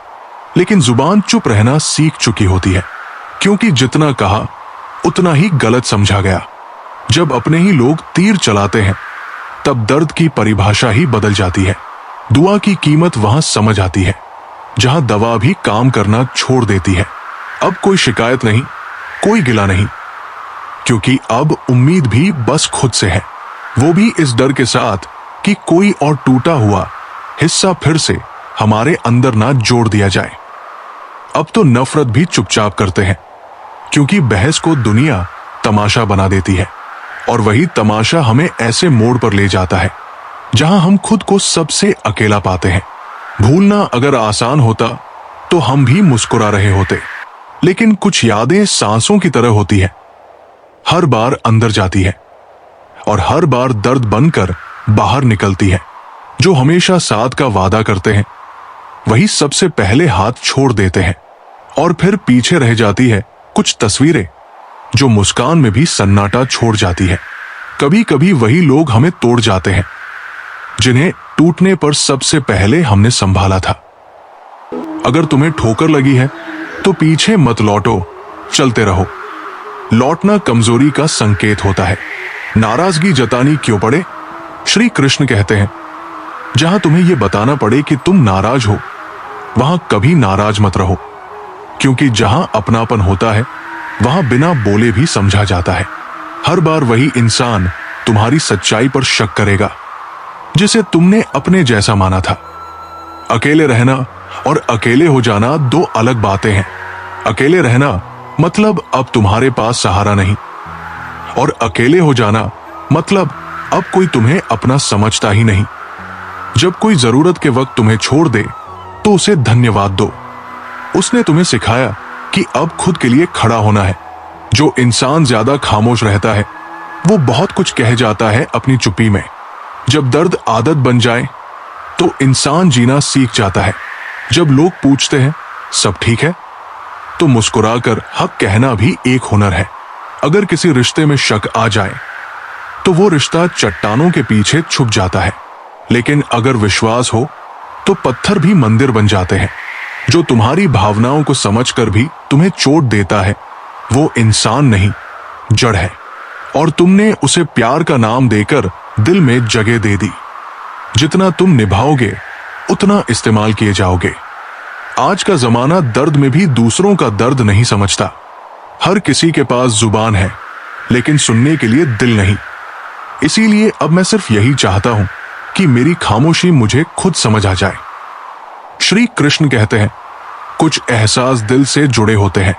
लेकिन जुबान चुप रहना सीख चुकी होती है, क्योंकि जितना कहा उतना ही गलत समझा गया। जब अपने ही लोग तीर चलाते हैं, तब दर्द की परिभाषा ही बदल जाती है। दुआ की कीमत वहां समझ आती है जहां दवा भी काम करना छोड़ देती है। अब कोई शिकायत नहीं, कोई गिला नहीं, क्योंकि अब उम्मीद भी बस खुद से है, वो भी इस डर के साथ कि कोई और टूटा हुआ हिस्सा फिर से हमारे अंदर ना जोड़ दिया जाए। अब तो नफरत भी चुपचाप करते हैं, क्योंकि बहस को दुनिया तमाशा बना देती है, और वही तमाशा हमें ऐसे मोड़ पर ले जाता है जहां हम खुद को सबसे अकेला पाते हैं। भूलना अगर आसान होता तो हम भी मुस्कुरा रहे होते, लेकिन कुछ यादें सांसों की तरह होती है, हर बार अंदर जाती है और हर बार दर्द बनकर बाहर निकलती है। जो हमेशा साथ का वादा करते हैं, वही सबसे पहले हाथ छोड़ देते हैं, और फिर पीछे रह जाती है कुछ तस्वीरें जो मुस्कान में भी सन्नाटा छोड़ जाती है। कभी कभी वही लोग हमें तोड़ जाते हैं जिन्हें टूटने पर सबसे पहले हमने संभाला था। अगर तुम्हें ठोकर लगी है तो पीछे मत लौटो, चलते रहो। लौटना कमजोरी का संकेत होता है, नाराजगी जतानी क्यों पड़े। श्री कृष्ण कहते हैं, जहां तुम्हें यह बताना पड़े कि तुम नाराज हो, वहां कभी नाराज मत रहो, क्योंकि जहां अपनापन होता है वहां बिना बोले भी समझा जाता है। हर बार वही इंसान तुम्हारी सच्चाई पर शक करेगा जिसे तुमने अपने जैसा माना था। अकेले रहना और अकेले हो जाना दो अलग बातें हैं। अकेले रहना मतलब अब तुम्हारे पास सहारा नहीं, और अकेले हो जाना मतलब अब कोई तुम्हें अपना समझता ही नहीं। जब कोई जरूरत के वक्त तुम्हें छोड़ दे तो उसे धन्यवाद दो, उसने तुम्हें सिखाया कि अब खुद के लिए खड़ा होना है। जो इंसान ज्यादा खामोश रहता है वो बहुत कुछ कह जाता है अपनी चुप्पी में। जब दर्द आदत बन जाए तो इंसान जीना सीख जाता है। जब लोग पूछते हैं सब ठीक है, तो तो मुस्कुराकर हक कहना भी एक हुनर है। अगर किसी रिश्ते में शक आ जाए तो वो रिश्ता चट्टानों के पीछे छुप जाता है, लेकिन अगर विश्वास हो तो पत्थर भी मंदिर बन जाते हैं। जो तुम्हारी भावनाओं को समझकर भी तुम्हें चोट देता है वो इंसान नहीं, जड़ है, और तुमने उसे प्यार का नाम देकर दिल में जगह दे दी। जितना तुम निभाओगे उतना इस्तेमाल किए जाओगे। आज का जमाना दर्द में भी दूसरों का दर्द नहीं समझता। हर किसी के पास जुबान है लेकिन सुनने के लिए दिल नहीं। इसीलिए अब मैं सिर्फ यही चाहता हूं कि मेरी खामोशी मुझे खुद समझ आ जाए। श्री कृष्ण कहते हैं, कुछ एहसास दिल से जुड़े होते हैं,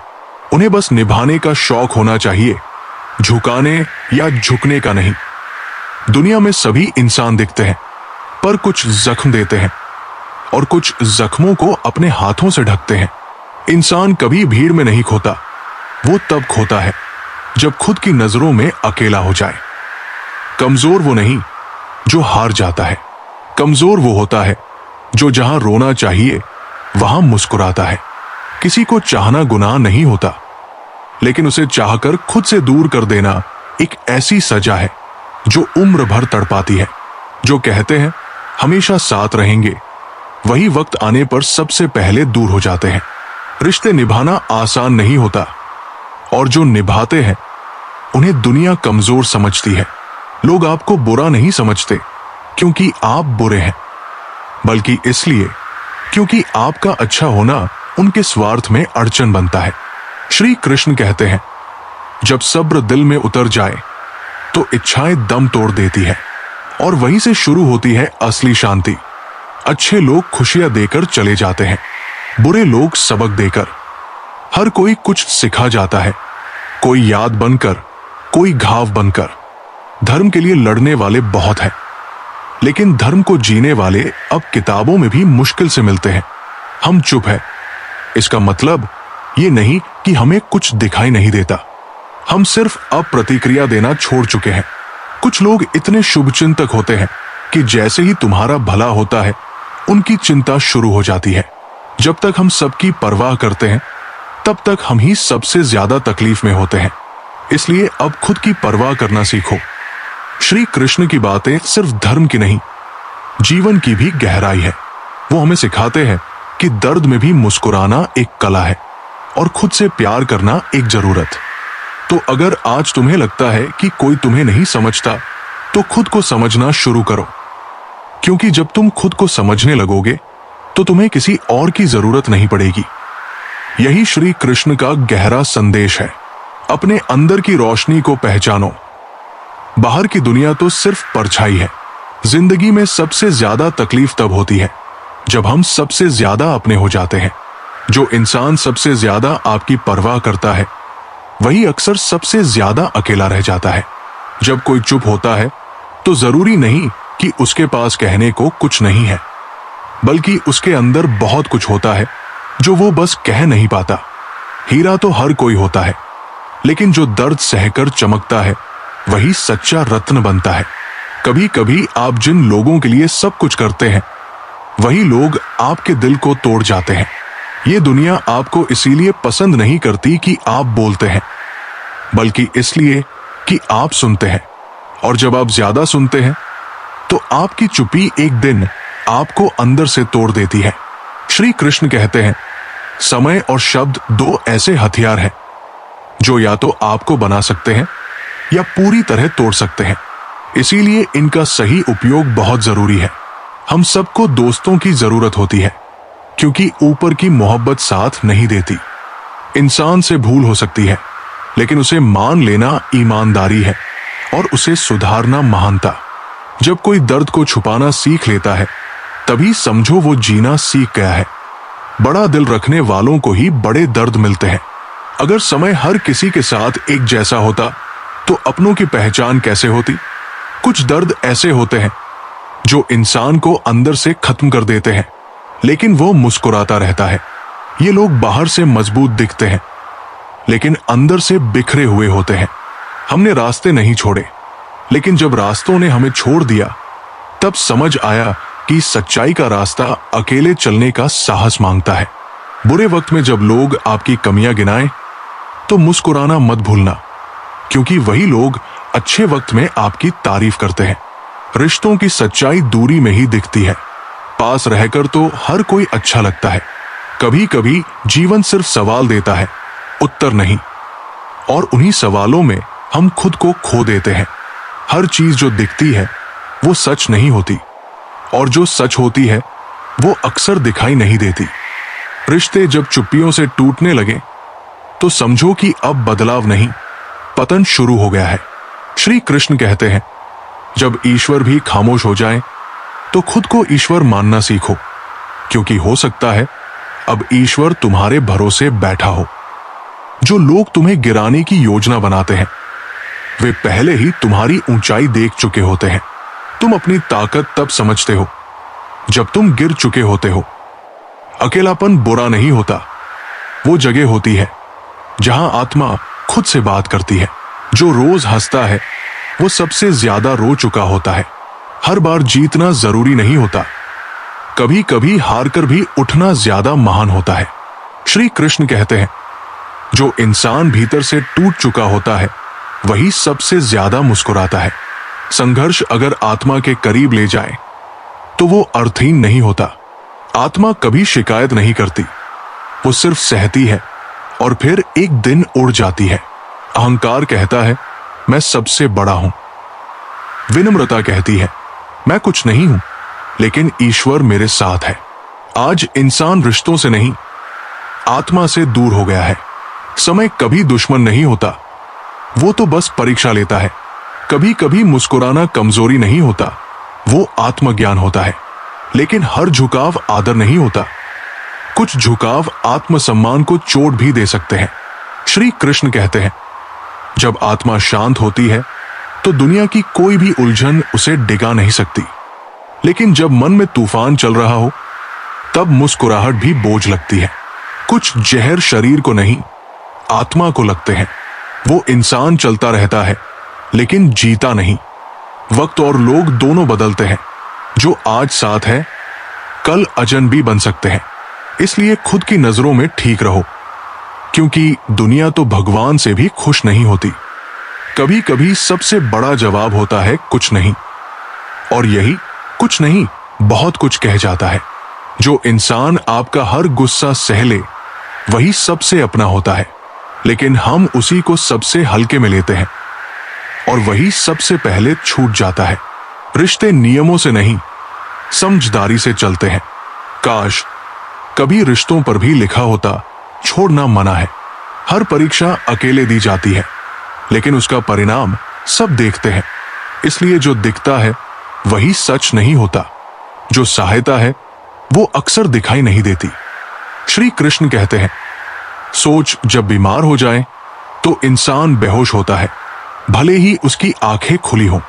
उन्हें बस निभाने का शौक होना चाहिए, झुकाने या झुकने का नहीं। दुनिया में सभी इंसान दिखते हैं, पर कुछ जख्म देते हैं और कुछ जख्मों को अपने हाथों से ढकते हैं। इंसान कभी भीड़ में नहीं खोता, वो तब खोता है जब खुद की नजरों में अकेला हो जाए। कमजोर वो नहीं जो हार जाता है, कमजोर वो होता है जो जहां रोना चाहिए वहां मुस्कुराता है। किसी को चाहना गुनाह नहीं होता, लेकिन उसे चाहकर खुद से दूर कर देना एक ऐसी सजा है जो उम्र भर तड़पाती है। जो कहते हैं हमेशा साथ रहेंगे, वही वक्त आने पर सबसे पहले दूर हो जाते हैं। रिश्ते निभाना आसान नहीं होता, और जो निभाते हैं उन्हें दुनिया कमजोर समझती है। लोग आपको बुरा नहीं समझते क्योंकि आप बुरे हैं, बल्कि इसलिए क्योंकि आपका अच्छा होना उनके स्वार्थ में अड़चन बनता है। श्री कृष्ण कहते हैं, जब सब्र दिल में उतर जाए तो इच्छाएं दम तोड़ देती है, और वहीं से शुरू होती है असली शांति। अच्छे लोग खुशियां देकर चले जाते हैं, बुरे लोग सबक देकर। हर कोई कुछ सिखा जाता है, कोई याद बनकर, कोई घाव बनकर। धर्म के लिए लड़ने वाले बहुत हैं, लेकिन धर्म को जीने वाले अब किताबों में भी मुश्किल से मिलते हैं। हम चुप है, इसका मतलब ये नहीं कि हमें कुछ दिखाई नहीं देता, हम सिर्फ अब प्रतिक्रिया देना छोड़ चुके हैं। कुछ लोग इतने शुभचिंतक होते हैं कि जैसे ही तुम्हारा भला होता है उनकी चिंता शुरू हो जाती है। जब तक हम सबकी परवाह करते हैं तब तक हम ही सबसे ज्यादा तकलीफ में होते हैं। इसलिए अब खुद की परवाह करना सीखो। श्री कृष्ण की बातें सिर्फ धर्म की नहीं, जीवन की भी गहराई है। वो हमें सिखाते हैं कि दर्द में भी मुस्कुराना एक कला है और खुद से प्यार करना एक जरूरत। तो अगर आज तुम्हें लगता है कि कोई तुम्हें नहीं समझता, तो खुद को समझना शुरू करो, क्योंकि जब तुम खुद को समझने लगोगे तो तुम्हें किसी और की जरूरत नहीं पड़ेगी। यही श्री कृष्ण का गहरा संदेश है। अपने अंदर की रोशनी को पहचानो। बाहर की दुनिया तो सिर्फ परछाई है। जिंदगी में सबसे ज्यादा तकलीफ तब होती है जब हम सबसे ज्यादा अपने हो जाते हैं। जो इंसान सबसे ज्यादा आपकी परवाह करता है वही अक्सर सबसे ज्यादा अकेला रह जाता है। जब कोई चुप होता है तो जरूरी नहीं कि उसके पास कहने को कुछ नहीं है, बल्कि उसके अंदर बहुत कुछ होता है जो वो बस कह नहीं पाता। हीरा तो हर कोई होता है, लेकिन जो दर्द सहकर चमकता है वही सच्चा रत्न बनता है। कभी कभी आप जिन लोगों के लिए सब कुछ करते हैं वही लोग आपके दिल को तोड़ जाते हैं। ये दुनिया आपको इसीलिए पसंद नहीं करती कि आप बोलते हैं, बल्कि इसलिए कि आप सुनते हैं। और जब आप ज्यादा सुनते हैं तो आपकी चुप्पी एक दिन आपको अंदर से तोड़ देती है। श्री कृष्ण कहते हैं, समय और शब्द दो ऐसे हथियार हैं जो या तो आपको बना सकते हैं या पूरी तरह तोड़ सकते हैं। इसीलिए इनका सही उपयोग बहुत जरूरी है। हम सबको दोस्तों की जरूरत होती है, क्योंकि ऊपर की मोहब्बत साथ नहीं देती। इंसान से भूल हो सकती है, लेकिन उसे मान लेना ईमानदारी है और उसे सुधारना महानता। जब कोई दर्द को छुपाना सीख लेता है तभी समझो वो जीना सीख गया है। बड़ा दिल रखने वालों को ही बड़े दर्द मिलते हैं। अगर समय हर किसी के साथ एक जैसा होता तो अपनों की पहचान कैसे होती। कुछ दर्द ऐसे होते हैं जो इंसान को अंदर से खत्म कर देते हैं, लेकिन वो मुस्कुराता रहता है। ये लोग बाहर से मजबूत दिखते हैं, लेकिन अंदर से बिखरे हुए होते हैं। हमने रास्ते नहीं छोड़े, लेकिन जब रास्तों ने हमें छोड़ दिया तब समझ आया कि सच्चाई का रास्ता अकेले चलने का साहस मांगता है। बुरे वक्त में जब लोग आपकी कमियां गिनाएं तो मुस्कुराना मत भूलना, क्योंकि वही लोग अच्छे वक्त में आपकी तारीफ करते हैं। रिश्तों की सच्चाई दूरी में ही दिखती है, पास रहकर तो हर कोई अच्छा लगता है। कभी कभी जीवन सिर्फ सवाल देता है, उत्तर नहीं, और उन्हीं सवालों में हम खुद को खो देते हैं। हर चीज जो दिखती है वो सच नहीं होती, और जो सच होती है वो अक्सर दिखाई नहीं देती। रिश्ते जब चुप्पियों से टूटने लगे तो समझो कि अब बदलाव नहीं, पतन शुरू हो गया है। श्री कृष्ण कहते हैं, जब ईश्वर भी खामोश हो जाए तो खुद को ईश्वर मानना सीखो, क्योंकि हो सकता है अब ईश्वर तुम्हारे भरोसे बैठा हो। जो लोग तुम्हें गिराने की योजना बनाते हैं वे पहले ही तुम्हारी ऊंचाई देख चुके होते हैं। तुम अपनी ताकत तब समझते हो जब तुम गिर चुके होते हो। अकेलापन बुरा नहीं होता, वो जगह होती है जहां आत्मा खुद से बात करती है। जो रोज हंसता है वो सबसे ज्यादा रो चुका होता है। हर बार जीतना जरूरी नहीं होता, कभी कभी हार कर भी उठना ज्यादा महान होता है। श्री कृष्ण कहते हैं, जो इंसान भीतर से टूट चुका होता है वही सबसे ज्यादा मुस्कुराता है। संघर्ष अगर आत्मा के करीब ले जाए तो वो अर्थहीन नहीं होता। आत्मा कभी शिकायत नहीं करती, वो सिर्फ सहती है और फिर एक दिन उड़ जाती है। अहंकार कहता है मैं सबसे बड़ा हूं, विनम्रता कहती है मैं कुछ नहीं हूं, लेकिन ईश्वर मेरे साथ है। आज इंसान रिश्तों से नहीं, आत्मा से दूर हो गया है। समय कभी दुश्मन नहीं होता, वो तो बस परीक्षा लेता है। कभी कभी मुस्कुराना कमजोरी नहीं होता, वो आत्मज्ञान होता है। लेकिन हर झुकाव आदर नहीं होता, कुछ झुकाव आत्मसम्मान को चोट भी दे सकते हैं। श्री कृष्ण कहते हैं, जब आत्मा शांत होती है तो दुनिया की कोई भी उलझन उसे डिगा नहीं सकती। लेकिन जब मन में तूफान चल रहा हो तब मुस्कुराहट भी बोझ लगती है। कुछ जहर शरीर को नहीं, आत्मा को लगते हैं। वो इंसान चलता रहता है लेकिन जीता नहीं। वक्त और लोग दोनों बदलते हैं, जो आज साथ है कल अजनबी बन सकते हैं। इसलिए खुद की नजरों में ठीक रहो, क्योंकि दुनिया तो भगवान से भी खुश नहीं होती। कभी कभी सबसे बड़ा जवाब होता है कुछ नहीं, और यही कुछ नहीं बहुत कुछ कह जाता है। जो इंसान आपका हर गुस्सा सह ले वही सबसे अपना होता है, लेकिन हम उसी को सबसे हल्के में लेते हैं और वही सबसे पहले छूट जाता है। रिश्ते नियमों से नहीं, समझदारी से चलते हैं। काश कभी रिश्तों पर भी लिखा होता छोड़ना मना है। हर परीक्षा अकेले दी जाती है, लेकिन उसका परिणाम सब देखते हैं। इसलिए जो दिखता है वही सच नहीं होता, जो सहायता है वो अक्सर दिखाई नहीं देती। श्री कृष्ण कहते हैं, सोच जब बीमार हो जाए तो इंसान बेहोश होता है, भले ही उसकी आंखें खुली हों।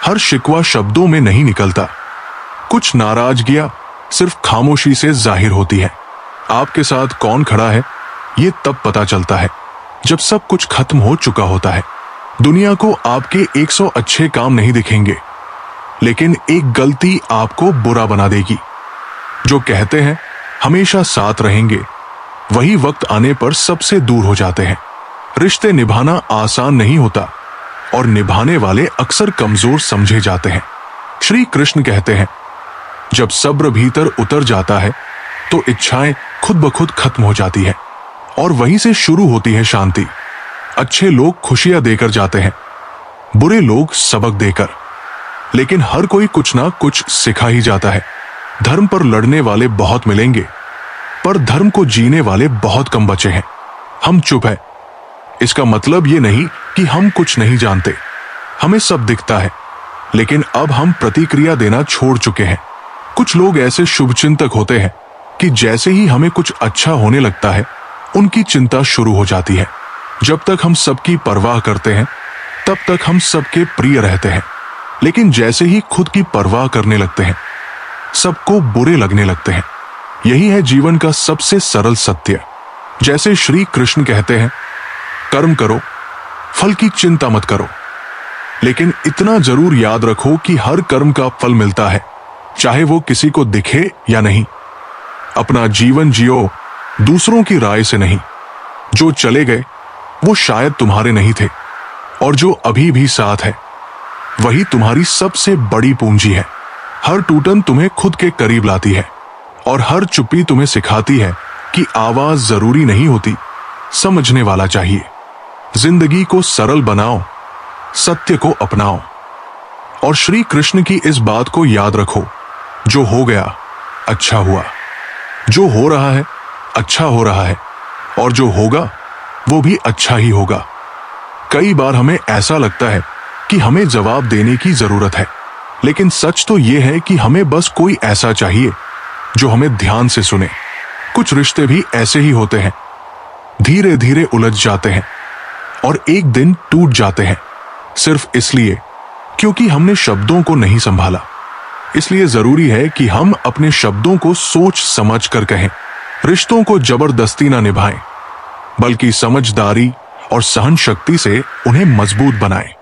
हर शिकवा शब्दों में नहीं निकलता, कुछ नाराजगियां सिर्फ खामोशी से जाहिर होती है। आपके साथ कौन खड़ा है ये तब पता चलता है जब सब कुछ खत्म हो चुका होता है। दुनिया को आपके 100 अच्छे काम नहीं दिखेंगे, लेकिन एक गलती आपको बुरा बना देगी। जो कहते हैं हमेशा साथ रहेंगे, वही वक्त आने पर सबसे दूर हो जाते हैं। रिश्ते निभाना आसान नहीं होता, और निभाने वाले अक्सर कमजोर समझे जाते हैं। श्री कृष्ण कहते हैं, जब सब्र भीतर उतर जाता है तो इच्छाएं खुद ब खुद खत्म हो जाती है, और वहीं से शुरू होती है शांति। अच्छे लोग खुशियां देकर जाते हैं, बुरे लोग सबक देकर, लेकिन हर कोई कुछ ना कुछ सिखा ही जाता है। धर्म पर लड़ने वाले बहुत मिलेंगे, पर धर्म को जीने वाले बहुत कम बचे हैं। हम चुप है, इसका मतलब ये नहीं कि हम कुछ नहीं जानते। हमें सब दिखता है, लेकिन अब हम प्रतिक्रिया देना छोड़ चुके हैं। कुछ लोग ऐसे शुभचिंतक होते हैं कि जैसे ही हमें कुछ अच्छा होने लगता है उनकी चिंता शुरू हो जाती है। जब तक हम सबकी परवाह करते हैं तब तक हम सबके प्रिय रहते हैं, लेकिन जैसे ही खुद की परवाह करने लगते हैं सबको बुरे लगने लगते हैं। यही है जीवन का सबसे सरल सत्य। जैसे श्री कृष्ण कहते हैं, कर्म करो, फल की चिंता मत करो, लेकिन इतना जरूर याद रखो कि हर कर्म का फल मिलता है, चाहे वो किसी को दिखे या नहीं। अपना जीवन जियो दूसरों की राय से नहीं। जो चले गए वो शायद तुम्हारे नहीं थे, और जो अभी भी साथ है वही तुम्हारी सबसे बड़ी पूंजी है। हर टूटन तुम्हें खुद के करीब लाती है, और हर चुप्पी तुम्हें सिखाती है कि आवाज जरूरी नहीं होती, समझने वाला चाहिए। जिंदगी को सरल बनाओ, सत्य को अपनाओ, और श्री कृष्ण की इस बात को याद रखो, जो हो गया अच्छा हुआ, जो हो रहा है अच्छा हो रहा है, और जो होगा वो भी अच्छा ही होगा। कई बार हमें ऐसा लगता है कि हमें जवाब देने की जरूरत है, लेकिन सच तो यह है कि हमें बस कोई ऐसा चाहिए जो हमें ध्यान से सुने। कुछ रिश्ते भी ऐसे ही होते हैं, धीरे धीरे उलझ जाते हैं और एक दिन टूट जाते हैं, सिर्फ इसलिए क्योंकि हमने शब्दों को नहीं संभाला। इसलिए जरूरी है कि हम अपने शब्दों को सोच समझ कर कहें। रिश्तों को जबरदस्ती ना निभाएं, बल्कि समझदारी और सहन शक्ति से उन्हें मजबूत बनाएं।